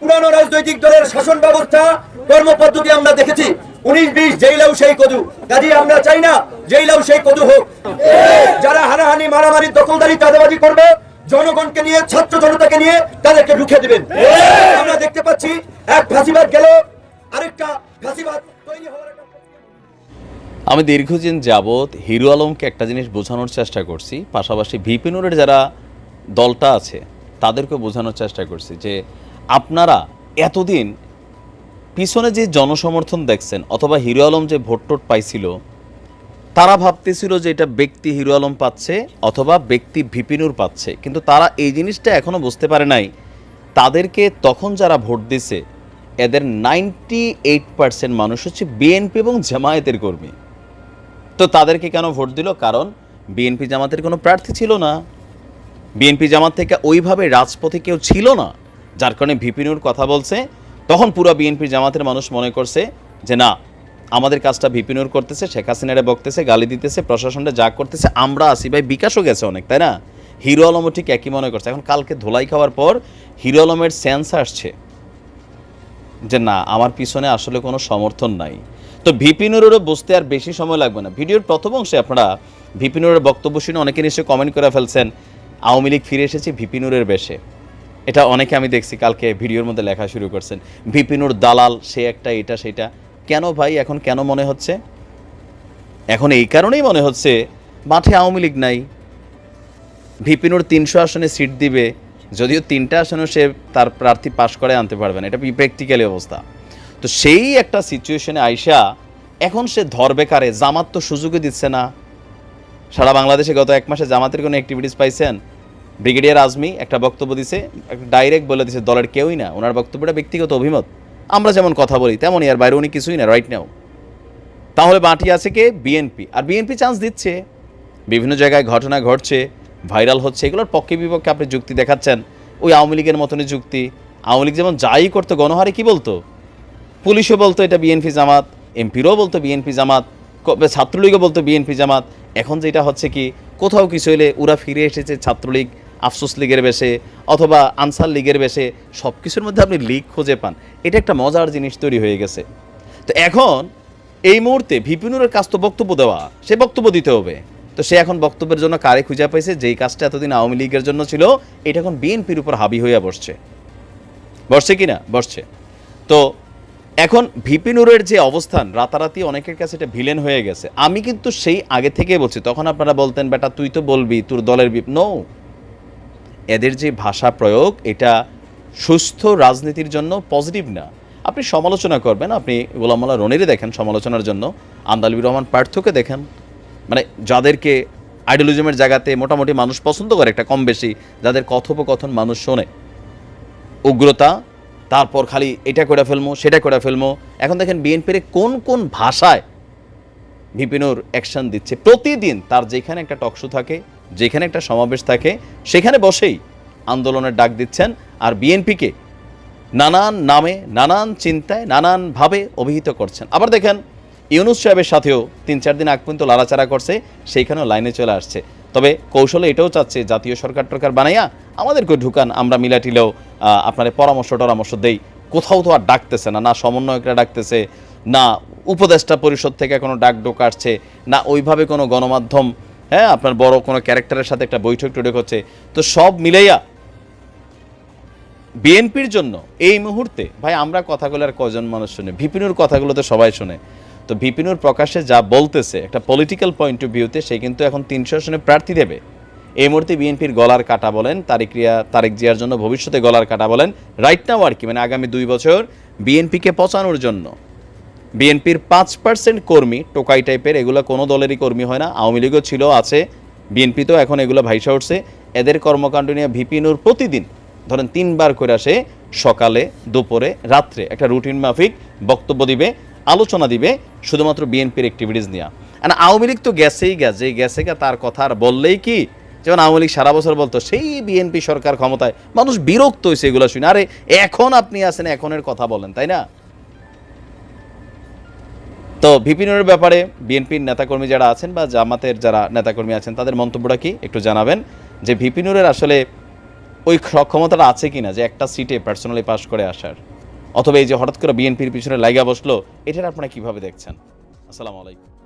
পুরানো রাজনৈতিক দলের শাসন ব্যবস্থা কর্মপদ্ধতি আমরা দেখেছি 19-20 জেলাও সেই কদু। কাজে আমরা চাই না জেলাও সেই কদু হোক। যারা হানাহানি মারামারি দখলদারি চাঁদাবাজি করবে জনগণকে নিয়ে ছাত্র জনতাকে নিয়ে তাদেরকে রুখে দিবেন। আমরা দেখতে পাচ্ছি এক ফাঁসিবাদ গেল আরেকটা ফাঁসিবাদ তৈরি হওয়ার আমি দীর্ঘদিন যাবৎ হিরো আলমকে একটা জিনিস বোঝানোর চেষ্টা করছি, পাশাপাশি ভিপি নুরের যারা দলটা আছে তাদেরকে বোঝানোর চেষ্টা করছি যে আপনারা এতদিন পিছনে যে জনসমর্থন দেখছেন অথবা হিরো আলম যে ভোট টোট পাইছিল তারা ভাবতেছিল যে এটা ব্যক্তি হিরো আলম পাচ্ছে অথবা ব্যক্তি ভিপি নুর পাচ্ছে, কিন্তু তারা এই জিনিসটা এখনও বুঝতে পারে নাই তাদেরকে তখন যারা ভোট দিছে এদের 98% মানুষ হচ্ছে বিএনপি এবং জামায়াতের কর্মী। তো তাদেরকে কেন ভোট দিল? কারণ বিএনপি জামাতের কোনো প্রার্থী ছিল না, বিএনপি জামাত থেকে ওইভাবে রাজপথে কেউ ছিল না, যার কারণে ভিপি নুর কথা বলছে। তখন পুরো বিএনপি জামাতের মানুষ মনে করছে যে না, আমাদের কাজটা ভিপি নুর করতেছে, শেখ হাসিনারে বকতেছে, গালি দিতেছে, প্রশাসনটা যা করতেছে আমরা আসি। ভাই বিকাশও গেছে অনেক, তাই না? হিরো আলমও ঠিক একই মনে করছে। এখন কালকে ধোলাই খাওয়ার পর হিরো আলমের সেন্স আসছে যে না, আমার পিছনে আসলে কোনো সমর্থন নাই। তো ভিপি নুরেরও বুঝতে আর বেশি সময় লাগবে না। ভিডিওর প্রথম অংশে আপনারা ভিপি নুরের বক্তব্য শুনে অনেকে নিশ্চয়ই কমেন্ট করে ফেলছেন আওয়ামী লীগ ফিরে এসেছে ভিপি নুরের বেশে। এটা অনেকে আমি দেখছি কালকে ভিডিওর মধ্যে লেখা শুরু করছেন, ভিপি নুর দালাল, সে একটা এটা সেটা। কেন ভাই এখন কেন মনে হচ্ছে? এখন এই কারণেই মনে হচ্ছে মাঠে আওয়ামী লীগ নাই। ভিপি নুর 300 আসনে সিট দিবে, যদিও 3টা আসনেও সে তার প্রার্থী পাশ করে আনতে পারবে না, এটা প্র্যাকটিক্যালি অবস্থা। তো সেই একটা সিচুয়েশনে আইসা এখন সে ধরবে কারে? জামাত তো সুযোগই দিচ্ছে না। সারা বাংলাদেশে গত 1 মাসে জামাতের কোনো অ্যাক্টিভিটিস পাইছেন? ব্রিগেডিয়ার আজমি একটা বক্তব্য দিছে, ডাইরেক্ট বলে দিছে দলের কেউই না, ওনার বক্তব্যটা ব্যক্তিগত অভিমত, আমরা যেমন কথা বলি তেমনই, আর বাইরে উনি কিছুই না রাইট নাও। তাহলে বাঁটি আছে কে? বিএনপি। আর বিএনপি চান্স দিচ্ছে, বিভিন্ন জায়গায় ঘটনা ঘটছে, ভাইরাল হচ্ছে, এগুলোর পক্ষে বিপক্ষে আপনি যুক্তি দেখাচ্ছেন, ওই আওয়ামী লীগের মতনই যুক্তি। আওয়ামী লীগ যেমন যাই করতো গণহারে কি বলতো, পুলিশও বলতো এটা বিএনপি জামাত, এমপিরও বলতো বিএনপি জামাত, ছাত্রলীগও বলতো বিএনপি জামাত। এখন যেটা হচ্ছে কি, কোথাও কিছু হলে ওরা ফিরে এসেছে ছাত্রলীগ আফসোস লীগের বেশে অথবা আনসার লীগের বেশে, সব কিছুর মধ্যে আপনি লীগ খুঁজে পান। এটা একটা মজার জিনিস তৈরি হয়ে গেছে। তো এখন এই মুহূর্তে ভিপি নুরের কাজ তো বক্তব্য দেওয়া, সে বক্তব্য দিতে হবে। তো সে এখন বক্তব্যের জন্য কারে খুঁজে পাইছে? যেই কাজটা এতদিন আওয়ামী লীগের জন্য ছিল, এটা এখন বিএনপির উপর হাবি হইয়া বসছে কি না? বসছে। তো এখন ভিপি নুরের যে অবস্থান, রাতারাতি অনেকের কাছে এটা ভিলেন হয়ে গেছে। আমি কিন্তু সেই আগে থেকে বলছি, তখন আপনারা বলতেন বেটা তুই তো বলবি তোর দলের নো, এদের যে ভাষা প্রয়োগ এটা সুস্থ রাজনীতির জন্য পজিটিভ না। আপনি সমালোচনা করবেন, আপনি গোলাম মোল্লা রনিরে দেখেন সমালোচনার জন্য, আন্দালিবুর রহমান পার্থকে দেখেন, মানে যাদেরকে আইডিয়োলজিমের জায়গাতে মোটামুটি মানুষ পছন্দ করে একটা কম বেশি, যাদের কথোপকথন মানুষ শোনে, উগ্রতা, তারপর খালি এটা করে ফেলবো সেটা করে ফেলবো। এখন দেখেন বিএনপির কোন কোন ভাষায় ভিপি নুর অ্যাকশন দিচ্ছে। প্রতিদিন তার যেখানে একটা টকশো থাকে, যেখানে একটা সমাবেশ থাকে, সেখানে বসেই আন্দোলনের ডাক দিচ্ছেন, আর বিএনপিকে নানান নামে নানান চিন্তায় নানানভাবে অভিহিত করছেন। আবার দেখেন ইউনূস সাহেবের সাথেও 3-4 দিন আগ পর্যন্ত লাড়াচাড়া করছে, সেইখানেও লাইনে চলে আসছে। তবে কৌশলে এটাও চাচ্ছে জাতীয় সরকার টরকার বানাইয়া আমাদেরকে ঢুকান, আমরা মিলাটিলেও আপনার পরামর্শ দেই। কোথাও তো আর ডাকতেছে না, না সমন্বয়করা ডাকতেছে, না উপদেষ্টা পরিষদ থেকে কোনো ডাক আসছে, না ওইভাবে কোনো গণমাধ্যম আপনার বড় কোনো ক্যারেক্টারের সাথে একটা বৈঠক টুঠক হচ্ছে। তো সব মিলাইয়া বিএনপির জন্য এই মুহূর্তে ভাই আমরা কথাগুলো আর কজন মানুষ শুনে? ভিপি নুর কথাগুলো তো সবাই শুনে। তো ভিপি নুর প্রকাশ্যে যা বলতেছে একটা পলিটিক্যাল পয়েন্ট অফ ভিউতে, সে কিন্তু এখন 300 আসনে প্রার্থী দেবে। এই মুহূর্তে বিএনপির গলার কাটা বলেন, তারেক জিয়ার জন্য ভবিষ্যতে গলার কাটা বলেন, রাইট নাও আর কি, মানে আগামী 2 বছর বিএনপিকে পচানোর জন্য। বিএনপির 5% কর্মী টোকাই টাইপের, এগুলো কোনো দলেরই কর্মী হয় না, আওয়ামী লীগও ছিল আছে, বিএনপিতেও এখন এগুলো ভাইসা উঠছে। এদের কর্মকাণ্ড নিয়ে ভিপি নুর প্রতিদিন ধরেন 3 বার করে আসে, সকালে, দুপুরে, রাত্রে একটা রুটিন মাফিক বক্তব্য দিবে, আলোচনা দিবে শুধুমাত্র বিএনপির অ্যাক্টিভিটিস নিয়ে। আর আওয়ামী লীগ তো গেছেই গেছে তার কথা আর বললেই কি, যেমন আওয়ামী লীগ সারা বছর বলতো সেই বিএনপি সরকার ক্ষমতায়, মানুষ বিরক্ত হয়েছে এগুলো শুনে। আরে এখন আপনি আছেন, এখনের কথা বলেন, তাই না? তো ভিপি নুরের ব্যাপারে বিএনপির নেতাকর্মী যারা আছেন বা জামাতের যারা নেতাকর্মী আছেন তাদের মন্তব্যটা কি একটু জানাবেন, যে ভিপি নুরের আসলে ওই সক্ষমতাটা আছে কিনা যে একটা সিটে পার্সোনালি পাস করে আসার, অথবা এই যে হঠাৎ করে বিএনপির পিছনে লাগা বসলো, এটার আপনারা কিভাবে দেখছেন? আসসালামু আলাইকুম।